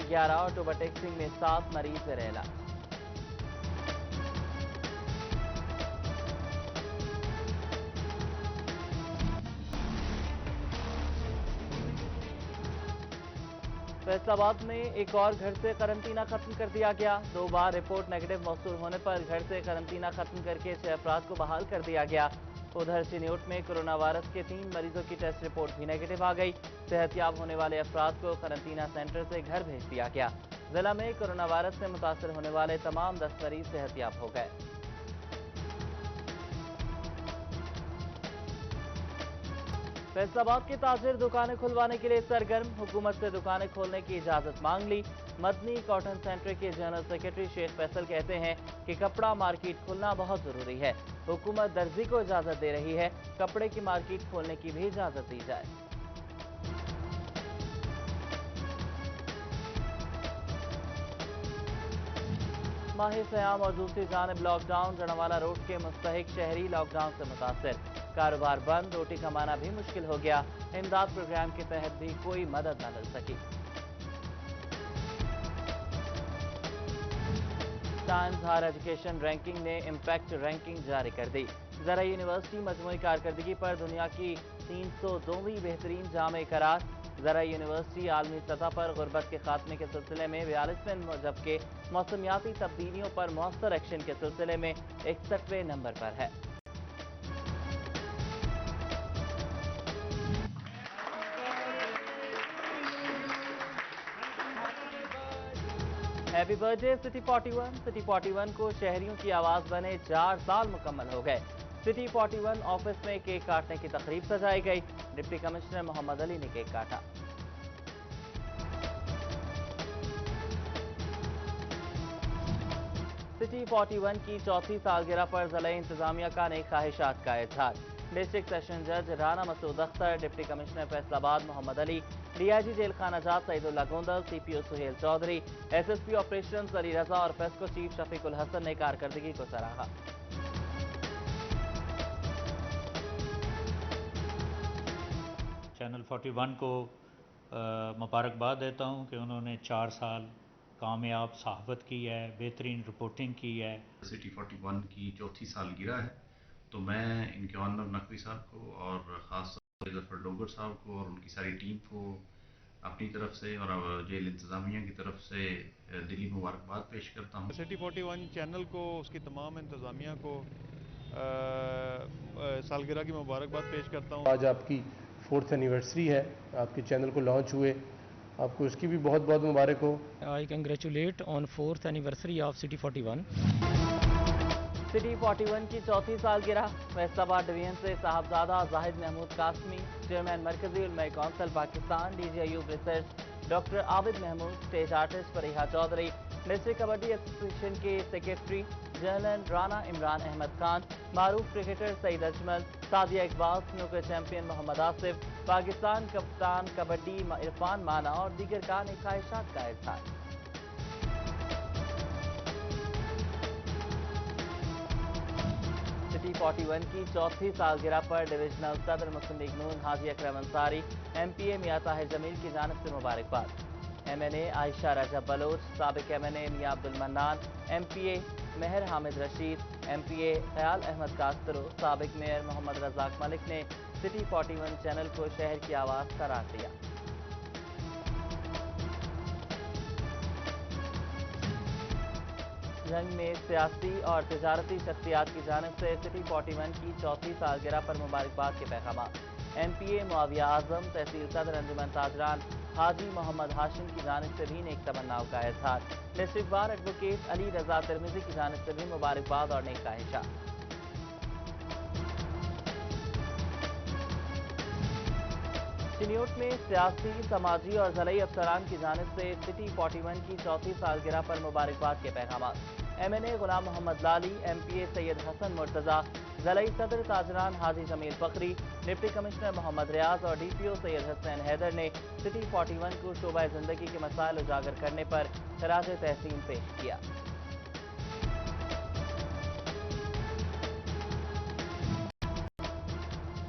11 اور ٹوبا ٹیکسنگ میں 7 مریض زیر علاج۔ فیصل آباد میں ایک اور گھر سے قرنطینہ ختم کر دیا گیا۔ 2 بار رپورٹ نیگیٹو موصول ہونے پر گھر سے قرنطینہ ختم کر کے 6 افراد کو بحال کر دیا گیا۔ ادھر چنیوٹ میں کرونا وائرس کے 3 مریضوں کی ٹیسٹ رپورٹ بھی نیگیٹو آ گئی۔ صحت یاب ہونے والے افراد کو قرنطینہ سینٹر سے گھر بھیج دیا گیا۔ ضلع میں کرونا وائرس سے متاثر ہونے والے تمام 10 مریض صحت یاب ہو گئے۔ فیصل آباد کے تاجر دکانیں کھلوانے کے لیے سرگرم، حکومت سے دکانیں کھولنے کی اجازت مانگ لی۔ مدنی کاٹن سینٹر کے جنرل سیکرٹری شیخ فیصل کہتے ہیں کہ کپڑا مارکیٹ کھلنا بہت ضروری ہے۔ حکومت درزی کو اجازت دے رہی ہے، کپڑے کی مارکیٹ کھولنے کی بھی اجازت دی جائے۔ ماہ سیام اور دوسری جانب لاک ڈاؤن، جڑوالا روڈ کے مستحق شہری لاک ڈاؤن سے متاثر۔ کاروبار بند، روٹی کمانا بھی مشکل ہو گیا۔ امداد پروگرام کے تحت بھی کوئی مدد نہ مل سکی۔ ٹائمز ہائر ایجوکیشن رینکنگ نے امپیکٹ رینکنگ جاری کر دی۔ زرعی یونیورسٹی مجموعی کارکردگی پر دنیا کی 302ویں بہترین جامع قرار۔ زرعی یونیورسٹی عالمی سطح پر غربت کے خاتمے کے سلسلے میں 42ویں، جبکہ موسمیاتی تبدیلیوں پر مؤثر ایکشن کے سلسلے میں 61ویں نمبر پر ہے۔ Happy birth day city 41۔ City 41 کو شہریوں کی آواز بنے 4 سال مکمل ہو گئے۔ سٹی 41 آفس میں کیک کاٹنے کی تقریب سجائی گئی۔ ڈپٹی کمشنر محمد علی نے کیک کاٹا۔ سٹی 41 کی چوتھی سالگرہ پر ضلعی انتظامیہ کا نیک خواہشات کا اظہار۔ ڈسٹرکٹ سیشن جج Rana Masood Akhtar, deputy commissioner Faisalabad Muhammad Ali, D I G jail خانہ جات Saeedullah Gondal, C P O Sohail Chaudhry, S S P operations Ali Raza اور پیسکو چیف شفیق الحسن نے کارکردگی کو سراہا۔ چینل 41 کو مبارکباد دیتا ہوں کہ انہوں نے 4 سال کامیاب صحافت کی ہے، بہترین رپورٹنگ کی ہے۔ سٹی 41 کی چوتھی سالگرہ ہے، تو میں ان کے آنر نقوی صاحب کو اور خاص طور سے ظفر ڈوگر صاحب کو اور ان کی ساری ٹیم کو اپنی طرف سے اور جیل انتظامیہ کی طرف سے دلی مبارکباد پیش کرتا ہوں۔ سٹی 41 چینل کو، اس کی تمام انتظامیہ کو سالگرہ کی مبارکباد پیش کرتا ہوں۔ آج آپ کی 4th اینیورسری ہے، آپ کے چینل کو لانچ ہوئے، آپ کو اس کی بھی بہت بہت مبارک ہو۔ I congratulate on 4th anniversary of City 41. City 41 کی چوتھی سالگرہ، فیصل آباد ڈویژن سے صاحبزادہ زاہد محمود قاسمی، چیئرمین مرکزی علماء council Pakistan, D G Ayub research doctor Abid Mahmood, stage artist Fariha Chaudhry, district kabaddi association کے سیکرٹری جنرل رانا عمران احمد خان، معروف cricketer Saeed Ajmal, Sadia Iqbal, snooker champion Muhammad Asif, Pakistan کپتان کبڈی عرفان مانا اور دیگر کا نیک خواہشات کا اظہار۔ سٹی 41 کی چوتھی سالگرہ پر ڈویژنل صدر مسلم لیگ نون حاجی اکرم انصاری، ایم پی اے میاں طاہر جمیل کی جانب سے مبارکباد۔ ایم این اے عائشہ رجب بلوچ، سابق ایم این اے میاں عبدالمنان، ایم پی اے مہر حامد رشید، ایم پی اے خیال احمد کاسترو، سابق میئر محمد رزاق ملک نے سٹی 41 چینل کو شہر کی آواز قرار دیا۔ جنگ میں سیاسی اور تجارتی شخصیات کی جانب سے سٹی 41 کی چوتھی سالگرہ پر مبارکباد کے پیغامات۔ ایم پی اے معاویہ اعظم، تحصیل صدر انجمن تاجران حاجی محمد ہاشم کی جانب سے بھی نیک تمناؤں کا اظہار۔ District bar advocate Ali Raza ترمذی کی جانب سے بھی مبارکباد اور نیک خواہشات۔ چنیوٹ میں سیاسی، سماجی اور ضلعی افسران کی جانب سے سٹی 41 کی چوتھی سالگرہ پر مبارکباد کے پیغامات۔ ایم این اے غلام محمد لالی، ایم پی اے سید حسن مرتضی، ضلعی صدر تاجران حاجی جمیل فقری، ڈپٹی کمشنر محمد ریاض اور ڈی پی او سید حسین حیدر نے سٹی 41 کو شعبہ زندگی کے مسائل اجاگر کرنے پر خراج تحسین پیش کیا۔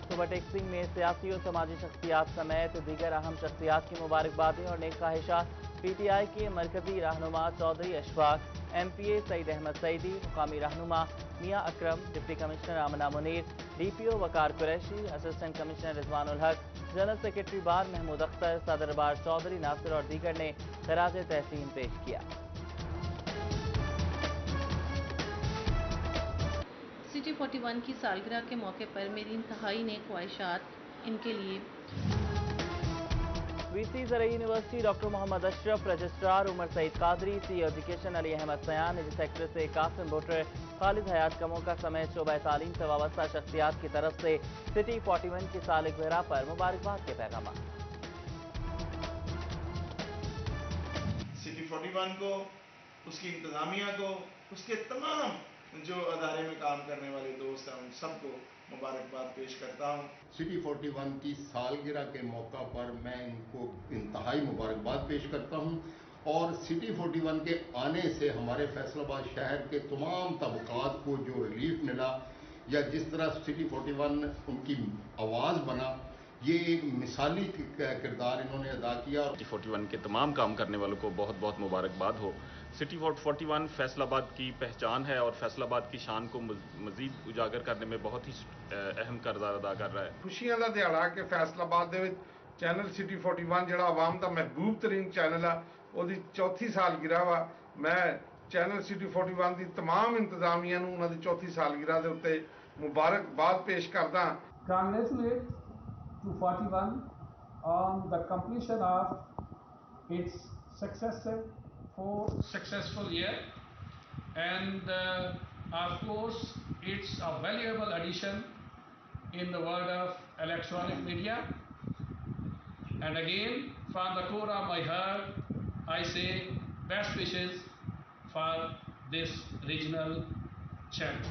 ٹوبا ٹیکسنگ میں سیاسی و سماجی شخصیات سمیت دیگر اہم شخصیات کی مبارکبادیں اور نیک خواہشات۔ پی ٹی آئی کے مرکزی رہنما Chaudhry Ashfaq, M P A Saeed Ahmed Saeedi, مقامی رہنما Mian Akram, deputy commissioner Amna Munir, D P O Waqar Qureshi, assistant commissioner Rizwan ul-Haq, general secretary bar Mahmood Akhtar, صدر بار چودھری ناصر اور دیگر نے خراج تحسین پیش کیا۔ سٹی 41 کی سالگرہ کے موقع پر میری انتہائی نیک خواہشات ان کے لیے۔ وی سی زرعی یونیورسٹی ڈاکٹر محمد اشرف، رجسٹرار عمر سعید قادری، سی ایجوکیشن علی احمد سیان، نجی سیکٹر سے قاسم بوٹر، خالد حیات کموکا سمیت شعبہ تعلیم سے وابستہ شخصیات کی طرف سے سٹی 41 کی سالگرہ پر مبارکباد کے پیغامات۔ سٹی 41 کو، اس کی انتظامیہ کو، اس کے تمام جو ادارے میں کام کرنے والے دوست ہیں ان سب کو مبارکباد پیش کرتا ہوں۔ سٹی 41 کی سالگرہ کے موقع پر میں ان کو انتہائی مبارکباد پیش کرتا ہوں، اور سٹی 41 کے آنے سے ہمارے فیصل آباد شہر کے تمام طبقات کو جو ریلیف ملا، یا جس طرح سٹی 41 ان کی آواز بنا، یہ ایک مثالی کردار انہوں نے ادا کیا۔ سٹی 41 کے تمام کام کرنے والوں کو بہت بہت مبارکباد ہو۔ سٹی 41 فیصل آباد کی پہچان ہے اور فیصل آباد کی شان کو مزید اجاگر کرنے میں بہت ہی اہم کردار ادا کر رہا ہے۔ خوشیاں دا دیہڑا کہ فیصل آباد دے وچ چینل سٹی 41 جڑا عوام دا محبوب ترین چینل ہے، وہ دی چوتھی سالگرہ وا۔ میں چینل سٹی 41 دی تمام انتظامیہ نوں انہاں دی چوتھی سالگرہ دے اُتے مبارکباد پیش کردا ہاں۔ Congratulate to 41 on the completion of its successful year, and of course it's a valuable addition in the world of electronic media, and again from the core of my heart I say best wishes for this regional channel.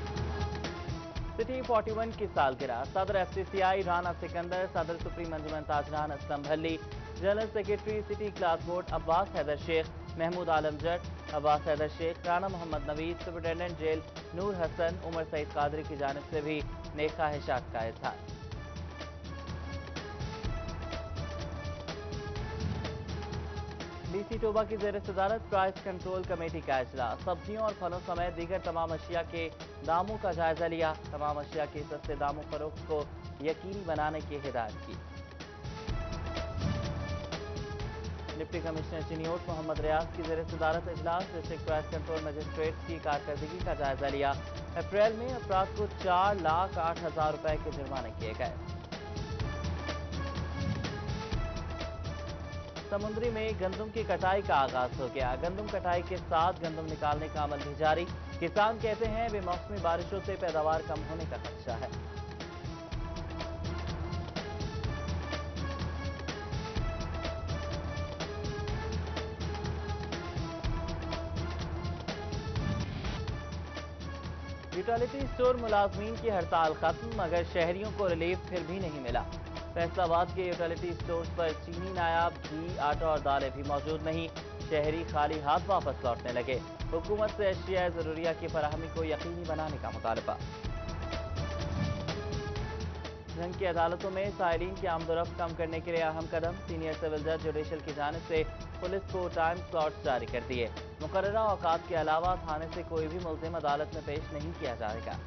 City 41 کی سالگرہ، صدر F C C I Rana Sikandar, صدر supreme انجمن تاجران Aslam Bhalli, general secretary city class board Abbas Haider Sheikh, Mahmood Alam Jatt, Abbas Haider Sheikh, Rana Muhammad Naveed, superintendent jail Noor Hassan, Umar Saeed Qadri کی جانب سے بھی نیک خواہشات کا اظہار۔ ڈی سی ٹوبہ کی زیر صدارت پرائس کنٹرول کمیٹی کا اجلاس، سبزیوں اور پھلوں سمیت دیگر تمام اشیاء کے داموں کا جائزہ لیا، تمام اشیاء کے سستے داموں فروخت کو یقینی بنانے کی ہدایت کی۔ ڈپٹی کمشنر چنیوٹ محمد ریاض کی زیر صدارت اجلاس، ڈسٹرکٹ پرائس کنٹرول مجسٹریٹس کی کارکردگی کا جائزہ لیا، اپریل میں افراد کو 4,08,000 روپے کے جرمانے کیے گئے۔ سمندری میں گندم کی کٹائی کا آغاز ہو گیا، گندم کٹائی کے ساتھ گندم نکالنے کا عمل بھی جاری، کسان کہتے ہیں بے موسمی بارشوں سے پیداوار کم ہونے کا خدشہ ہے۔ یوٹیلیٹی اسٹور ملازمین کی ہڑتال ختم، مگر شہریوں کو ریلیف پھر بھی نہیں ملا۔ فیصل آباد کے یوٹیلیٹی اسٹورز پر چینی نایاب، گھی، آٹا اور دالیں بھی موجود نہیں، شہری خالی ہاتھ واپس لوٹنے لگے۔ حکومت سے اشیاء ضروریہ کی فراہمی کو یقینی بنانے کا مطالبہ۔ جھنگ کی عدالتوں میں سائلین کی آمد و رفت کم کرنے کے لیے اہم قدم، سینئر سول جج جوڈیشل کی جانب سے پولیس کو ٹائم سلاٹس جاری کر دیے، مقررہ اوقات کے علاوہ تھانے سے کوئی بھی ملزم عدالت میں پیش نہیں کیا جائے گا۔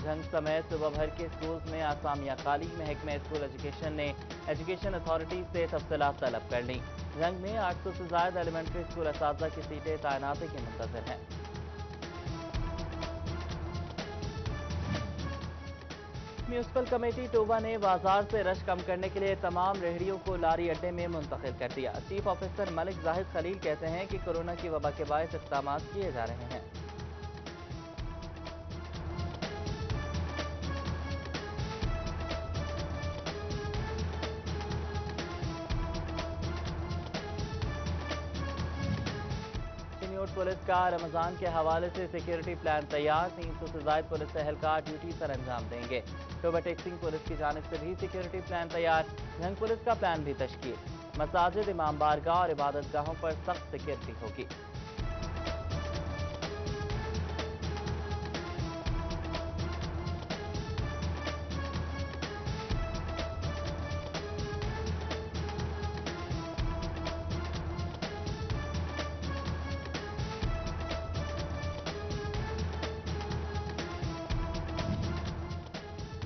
جھنگ سمیت صوبہ بھر کے اسکولز میں اسامیاں خالی، محکمہ اسکول ایجوکیشن نے ایجوکیشن اتھارٹی سے تفصیلات طلب کر لیں۔ جھنگ میں 800 سے زائد ایلیمنٹری اسکول اساتذہ کی سیٹیں تعیناتی کے منتظر ہیں۔ میونسپل کمیٹی ٹوبہ نے بازار سے رش کم کرنے کے لیے تمام ریہڑیوں کو لاری اڈے میں منتقل کر دیا۔ چیف آفیسر ملک زاہد خلیل کہتے ہیں کہ کورونا کی وبا کے باعث اقدامات کیے جا رہے ہیں۔ چنیوٹ پولیس کا رمضان کے حوالے سے سیکیورٹی پلان تیار، 300 سے زائد پولیس اہلکار ڈیوٹی سر انجام دیں گے۔ ٹوبہ ٹیکسنگ پولیس کی جانب سے بھی سیکیورٹی پلان تیار، جھنگ پولیس کا پلان بھی تشکیل، مساجد، امام بارگاہ اور عبادت گاہوں پر سخت سیکیورٹی ہوگی۔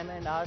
M&R